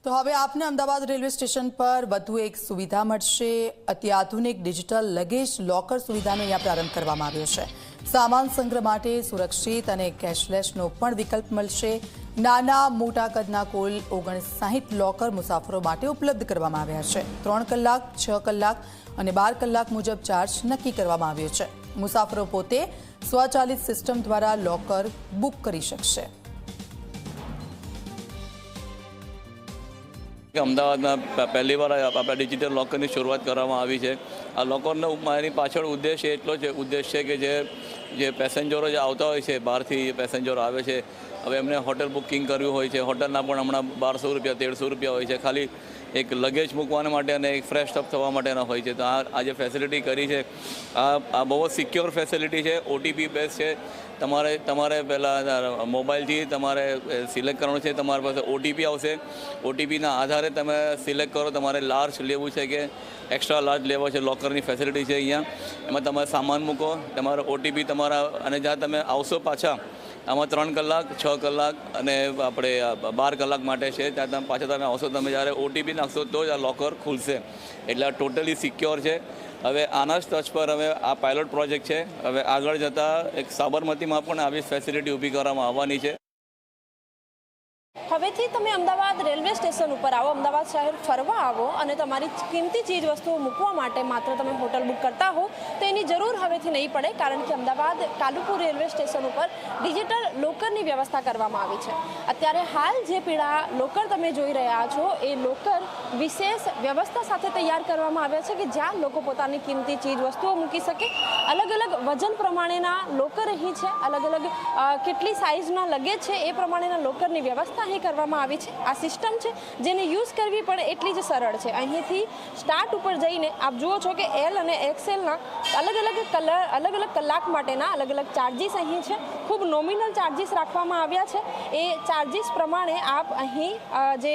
તો હવે આપને અમદાવાદ રેલવે સ્ટેશન પર વધુ એક સુવિધા મળશે। અત્યાધુનિક ડિજિટલ લગેજ લોકર સુવિધાનો અહીંયા પ્રારંભ કરવામાં આવ્યો છે। સામાન સંગ્રહ માટે સુરક્ષિત અને કેશલેસનો પણ વિકલ્પ મળશે। નાના મોટા કદના કુલ 59 લોકર મુસાફરો માટે ઉપલબ્ધ કરવામાં આવ્યા છે। 3 કલાક, 6 કલાક અને 12 કલાક મુજબ ચાર્જ નક્કી કરવામાં આવ્યો છે। મુસાફરો પોતે સ્વચાલિત સિસ્ટમ દ્વારા લોકર બુક કરી શકશે। अमदावाद में पहली बार अपना डिजिटल लॉकर की शुरुआत करवामां आवी छे। आ लॉकर मारी पाछळ उद्देश्य एटलो छे उद्देश्य के जे पेसेंजरो जे आवता होय छे बहारथी पेसेंजरो आवे छे, हवे एमने होटल बुकिंग करवी होय छे। होટલના પણ હમણાં 1200 રૂપિયા 1300 રૂપિયા હોય છે ખાલી एक लगेज મૂકવાને માટે અને એક ફ્રેશ અપ થવા માટેના હોય છે। તો આ જે ફેસિલિટી કરી છે આ બહુ સિક્યોર ફેસિલિટી છે। ઓટીપી બેઝ છે। તમારે પહેલાં મોબાઈલથી તમારે સિલેક્ટ કરવાનું છે। તમારી પાસે ઓટીપી આવશે। ઓટીપીના આધારે તમે સિલેક્ટ કરો તમારે લાર્જ લેવું છે કે એક્સ્ટ્રા લાર્જ લેવો છે। લોકરની ફેસિલિટી છે અહીંયા। એમાં તમારે સામાન મૂકો, તમારો ઓટીપી તમારા અને જ્યાં તમે આવશો પાછા આમાં 3 કલાક, 6 કલાક અને આપણે 12 કલાક માટે છે। ત્યાં તમે પાછા તમે આવશો, તમે જ્યારે ઓટીપી નાખશો તો જ આ લોકર ખુલશે। એટલે આ ટોટલી સિક્યોર છે। હવે આના જ ટચ પર હવે આ પાયલોટ પ્રોજેક્ટ છે। હવે આગળ જતાં એક સાબરમતીમાં પણ આવી ફેસિલિટી ઊભી કરવામાં આવવાની છે। હવેથી તમે અમદાવાદ રેલવે સ્ટેશન ઉપર આવો, અમદાવાદ શહેર ફરવા આવો અને તમારી કિંમતી ચીજ વસ્તુઓ મૂકવા માટે માત્ર તમે હોટલ બુક કરતા હો તો એની જરૂર હવેથી નહીં પડે, કારણ કે અમદાવાદ કાલુપુર રેલવે સ્ટેશન ઉપર ડિજિટલ લોકરની વ્યવસ્થા કરવામાં આવી છે। અત્યારે હાલ જે પીળા લોકર તમે જોઈ રહ્યા છો એ લોકર વિશેષ વ્યવસ્થા સાથે તૈયાર કરવામાં આવ્યા છે કે જ્યાં લોકો પોતાની કિંમતી ચીજ વસ્તુઓ મૂકી શકે। અલગ અલગ વજન પ્રમાણેના લોકર અહીં છે, અલગ અલગ કેટલી સાઇઝના લગેજ છે એ પ્રમાણેના લોકરની વ્યવસ્થા અહીં કરવામાં આવી છે। આ સિસ્ટમ છે જેને યુઝ કરવી પડે એટલી જ સરળ છે। અહીંથી સ્ટાર્ટ ઉપર જઈને આપ જુઓ છો કે એલ અને એક્સેલના અલગ અલગ કલાક માટેના અલગ અલગ ચાર્જિસ અહીં છે। ખૂબ નોમિનલ ચાર્જિસ રાખવામાં આવ્યા છે। એ ચાર્જિસ પ્રમાણે આપ અહીં જે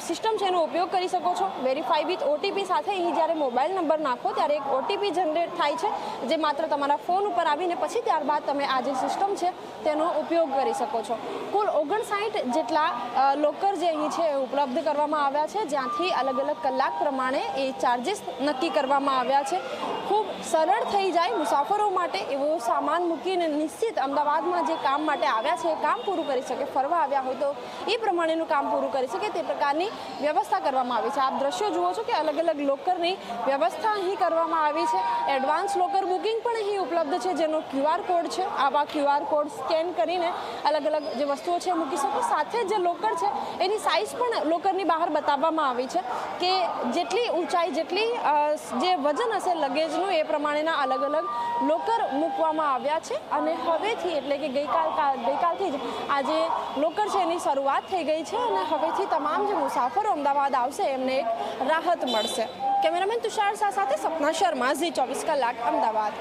સિસ્ટમ છે એનો ઉપયોગ કરી શકો છો। વેરીફાઈ વિથ ઓટીપી સાથે અહીં જ્યારે મોબાઈલ નંબર નાખો ત્યારે એક ઓટીપી જનરેટ થાય છે જે માત્ર તમારા ફોન ઉપર આવીને પછી ત્યારબાદ તમે આ જે સિસ્ટમ છે તેનો ઉપયોગ કરી શકો છો। કુલ 59 જેટલા લોકર જે અહીં છે એ ઉપલબ્ધ કરવામાં આવ્યા છે, જ્યાંથી અલગ અલગ કલાક પ્રમાણે એ ચાર્જિસ નક્કી કરવામાં આવ્યા છે। ખૂબ સરળ થઈ જાય મુસાફરો માટે એવો સામાન મૂકીને નિશ્ચિત અમદાવાદમાં જે કામ માટે આવ્યા છે એ કામ પૂરું કરી શકે। ફરવા આવ્યા હોય તો એ પ્રમાણેનું કામ પૂરું કરી શકે તે પ્રકારની વ્યવસ્થા કરવામાં આવી છે। આપ દ્રશ્યો જુઓ છો કે અલગ અલગ લોકરની વ્યવસ્થા અહીં કરવામાં આવી છે। એડવાન્સ લોકર બુકિંગ પણ અહીં ઉપલબ્ધ છે જેનો QR કોડ છે। આવા QR કોડ સ્કેન કરીને અલગ અલગ જે વસ્તુઓ છે મૂકી શકો। સાથે જે લોકર છે એની સાઇઝ પણ લોકરની બહાર બતાવવામાં આવી છે કે જેટલી ઊંચાઈ જેટલી જે વજન હશે લગેજનું એ પ્રમાણેના અલગ અલગ લોકર મૂકવામાં આવ્યા છે। અને હવેથી એટલે કે ગઈકાલથી જ આ જે લોકર છે એની શરૂઆત થઈ ગઈ છે અને હવેથી તમામ જે મુસાફરો અમદાવાદ આવશે એમને એક રાહત મળશે। કેમેરામેન તુષાર શાહ સાથે સપના શર્મા, ઝી 24 કલાક, અમદાવાદ।